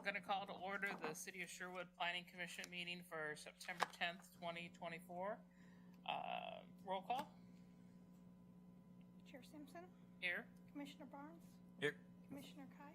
going to call to order the City of Sherwood Planning Commission meeting for September 10th, 2024. Roll call. Chair Simpson. Here. Commissioner Barnes. Here. Commissioner Kai.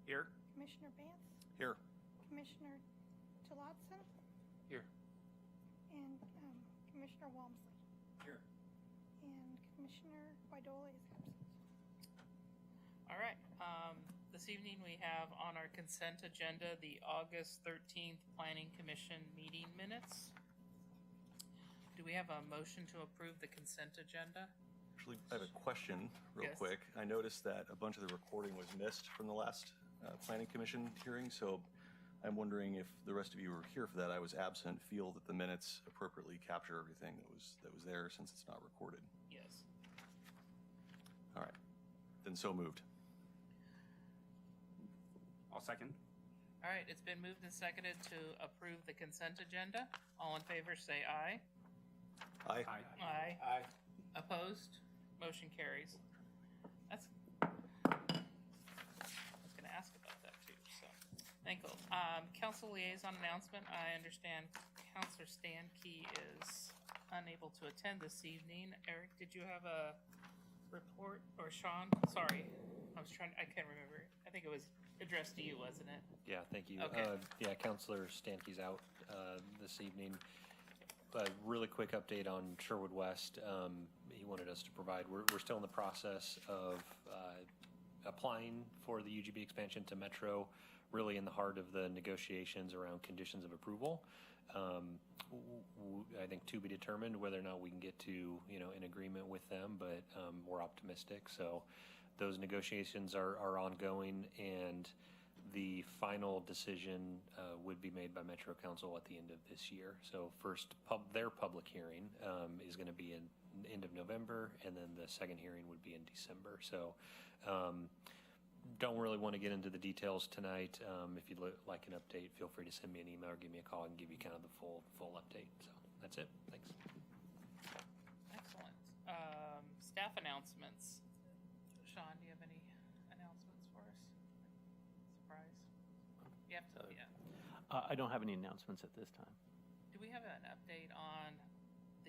Here. Commissioner Bantz. Here. Commissioner Tillotson. Here. And Commissioner Walmsley. Here. And Commissioner Guidola is absent. All right. This evening we have on our consent agenda the August 13th Planning Commission meeting minutes. Do we have a motion to approve the consent agenda? Actually, I have a question real Yes. quick. I noticed that a bunch of the recording was missed from the last Planning Commission hearing, so I'm wondering if the rest of you were here for that. I was absent, feel that the minutes appropriately capture everything that was there since it's not recorded. Yes. All right, then so moved. I'll second. All right, it's been moved and seconded to approve the consent agenda. All in favor say aye. Aye. Aye. Aye. Opposed? Motion carries. I was going to ask about that too, so thank you. Council liaison announcement. I understand Councilor Stan Key is unable to attend this evening. Eric, did you have a report? Or Sean? Sorry. I can't remember. I think it was addressed to you, wasn't it? Yeah, thank you. Okay. Yeah, Councilor Stankey's out this evening. Really quick update on Sherwood West. He wanted us to provide. We're still in the process of applying for the UGB expansion to Metro, really in the heart of the negotiations around conditions of approval. I think to be determined whether or not we can get to an agreement with them, but we're optimistic. So those negotiations are ongoing, and the final decision would be made by Metro Council at the end of this year. So first, their public hearing is going to be in end of November, and then the second hearing would be in December. So don't really want to get into the details tonight. If you'd like an update, feel free to send me an email or give me a call and give you kind of the full update. So that's it. Thanks. Excellent. Staff announcements. Sean, do you have any announcements for us? Surprise. You have to, yeah. I don't have any announcements at this time. Do we have an update on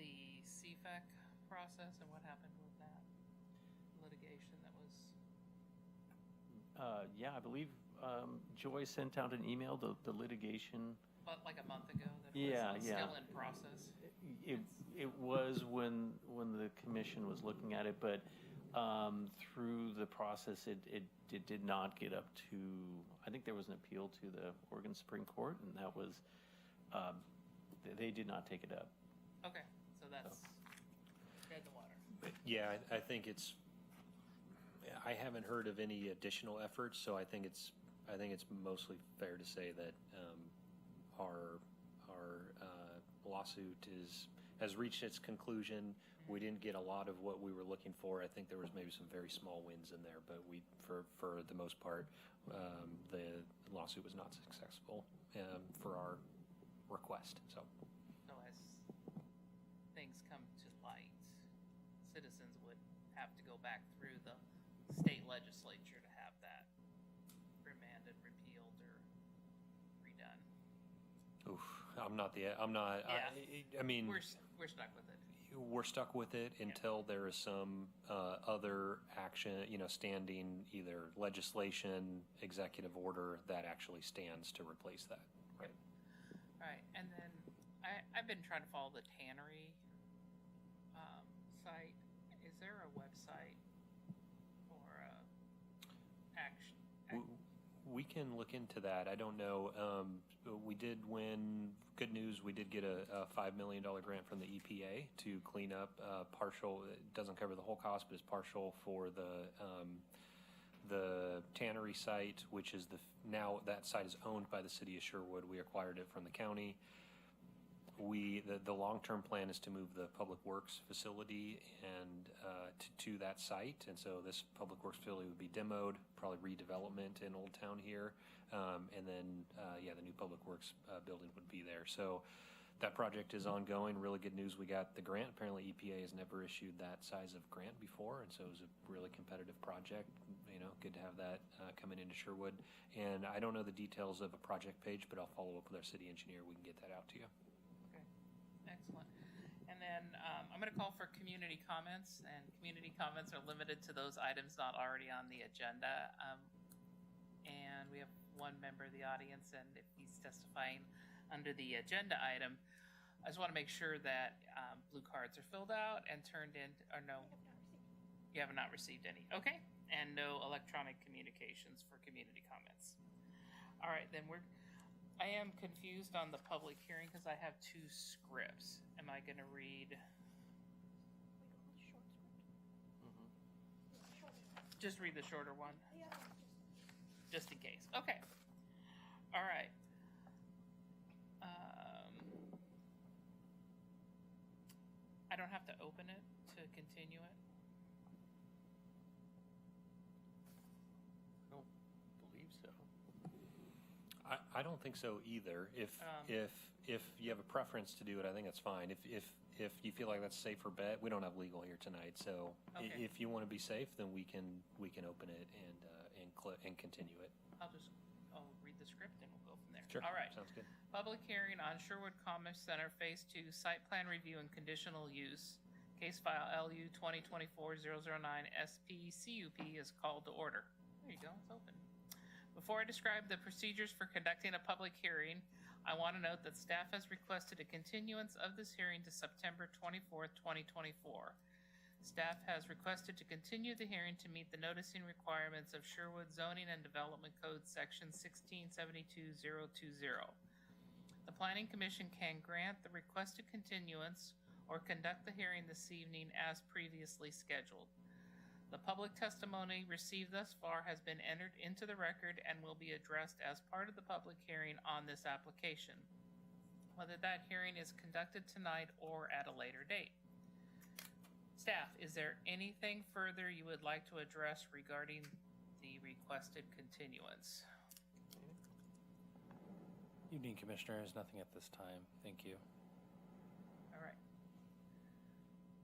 the CFAC process and what happened with that litigation that was? Yeah, I believe Joy sent out an email, the litigation. But like a month ago that Yeah, was yeah. still in process? It was when the commission was looking at it, but through the process, it did not get up to, I think there was an appeal to the Oregon Supreme Court, and that was, they did not take it up. Okay, so that's dead in the water. Yeah, I think I haven't heard of any additional efforts, so I think it's mostly fair to say that our lawsuit has reached its conclusion. We didn't get a lot of what we were looking for. I think there was maybe some very small wins in there, but for the most part, the lawsuit was not successful for our request. So as things come to light, citizens would have to go back through the state legislature to have that remanded, repealed, or redone. oof, I'm not. Yeah. I mean, We're stuck with it. we're stuck with it until there is some other action, standing either legislation, executive order that actually stands to replace that. Right. All right, and then I've been trying to follow the tannery site. Is there a website or action? We can look into that. I don't know. We did win. Good news. We did get a $5 million grant from the EPA to clean up partial. It doesn't cover the whole cost, but it's partial for the tannery site, which is now that site is owned by the city of Sherwood. We acquired it from the county. The long-term plan is to move the public works facility and to that site, and so this public works facility would be demoed, probably redevelopment in Old Town here, and then the new public works building would be there. So That project is ongoing. Really good news. We got the grant. Apparently EPA has never issued that size of grant before, and so it was a really competitive project. You know, good to have that coming into Sherwood. And I don't know the details of a project page, but I'll follow up with our city engineer. We can get that out to you. Okay, excellent. And then I'm going to call for community comments, and community comments are limited to those items not already on the agenda. And we have one member of the audience, and if he's testifying under the agenda item, I just want to make sure that blue cards are filled out and turned in, or no, you have not received any. Okay, and no electronic communications for community comments. All right, then I am confused on the public hearing because I have two scripts. Am I going to read? Just read the shorter one, just in case. Okay. All right. I don't have to open it to continue it. I don't believe so. I don't think so either. If you have a preference to do it, I think that's fine. If you feel like that's a safer bet, we don't have legal here tonight, so Okay. if you want to be safe, then we can open it and continue it. I'll read the script and we'll go from there. Sure. All right. Sounds good. Public hearing on Sherwood Commerce Center Phase 2 Site Plan Review and Conditional Use. Case file LU 2024-009 SP-CUP is called to order. There you go, it's open. Before I describe the procedures for conducting a public hearing, I want to note that staff has requested a continuance of this hearing to September 24th, 2024. Staff has requested to continue the hearing to meet the noticing requirements of Sherwood Zoning and Development Code Section 1672020. The Planning Commission can grant the requested continuance or conduct the hearing this evening as previously scheduled. The public testimony received thus far has been entered into the record and will be addressed as part of the public hearing on this application, whether that hearing is conducted tonight or at a later date. Staff, is there anything further you would like to address regarding the requested continuance? Evening, Commissioners. Nothing at this time. Thank you. All right.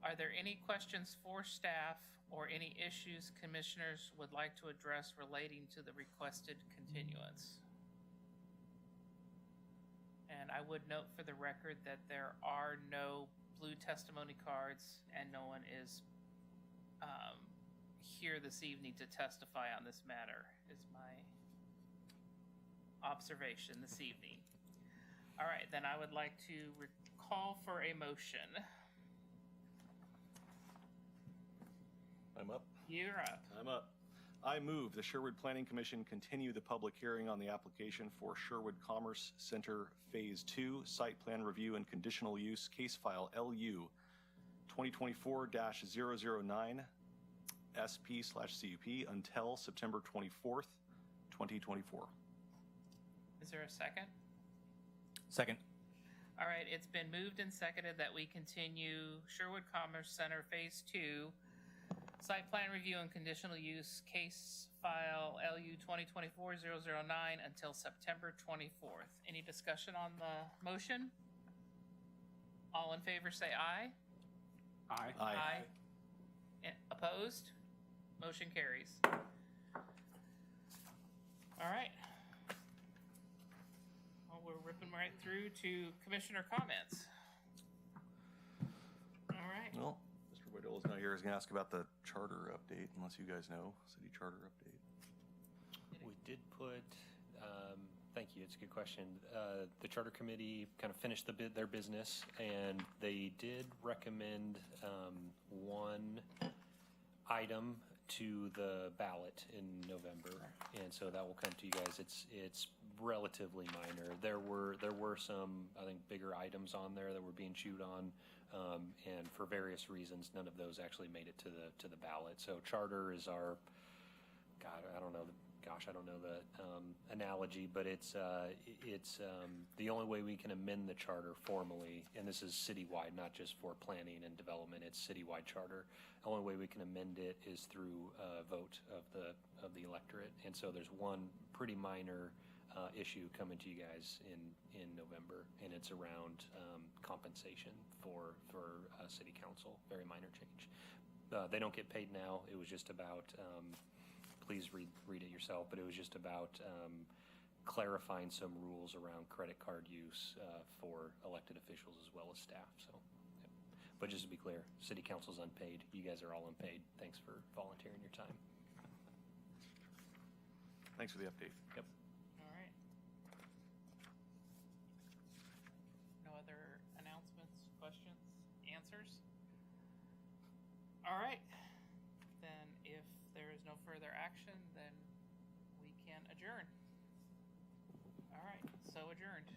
Are there any questions for staff or any issues commissioners would like to address relating to the requested continuance? And I would note for the record that there are no blue testimony cards and no one is here this evening to testify on this matter, is my observation this evening. All right, then I would like to call for a motion. I'm up. You're up. I'm up. I move the Sherwood Planning Commission continue the public hearing on the application for Sherwood Commerce Center Phase 2 Site Plan Review and Conditional Use Case File LU 2024-009 SP/CUP until September 24th, 2024. Is there a second? Second. All right, it's been moved and seconded that we continue Sherwood Commerce Center Phase 2 Site Plan Review and Conditional Use Case File LU 2024-009 until September 24th. Any discussion on the motion? All in favor say aye. Aye. Aye. Opposed? Motion carries. All right. Well, we're ripping right through to commissioner comments. All right. Well, Mr. Guidola's not here. He's going to ask about the charter update, unless you guys know, city charter update. We did put, thank you, it's a good question. The Charter Committee kind of finished their business, and they did recommend one item to the ballot in November, and so that will come to you guys. It's relatively minor. There were some, I think, bigger items on there that were being chewed on, and for various reasons, none of those actually made it to the ballot. So charter is our, I don't know the analogy, but it's the only way we can amend the charter formally, and this is citywide, not just for planning and development. It's citywide charter. The only way we can amend it is through a vote of the electorate, and so there's one pretty minor issue coming to you guys in November, and it's around compensation for city council. Very minor change. They don't get paid now. It was just about, please read it yourself, but it was just about clarifying some rules around credit card use for elected officials as well as staff. So, yeah. But just to be clear, city council's unpaid. You guys are all unpaid. Thanks for volunteering your time. Thanks for the update. Yep. All right. No other announcements, questions, answers? All right. Then if there is no further action, then we can adjourn. All right, so adjourned.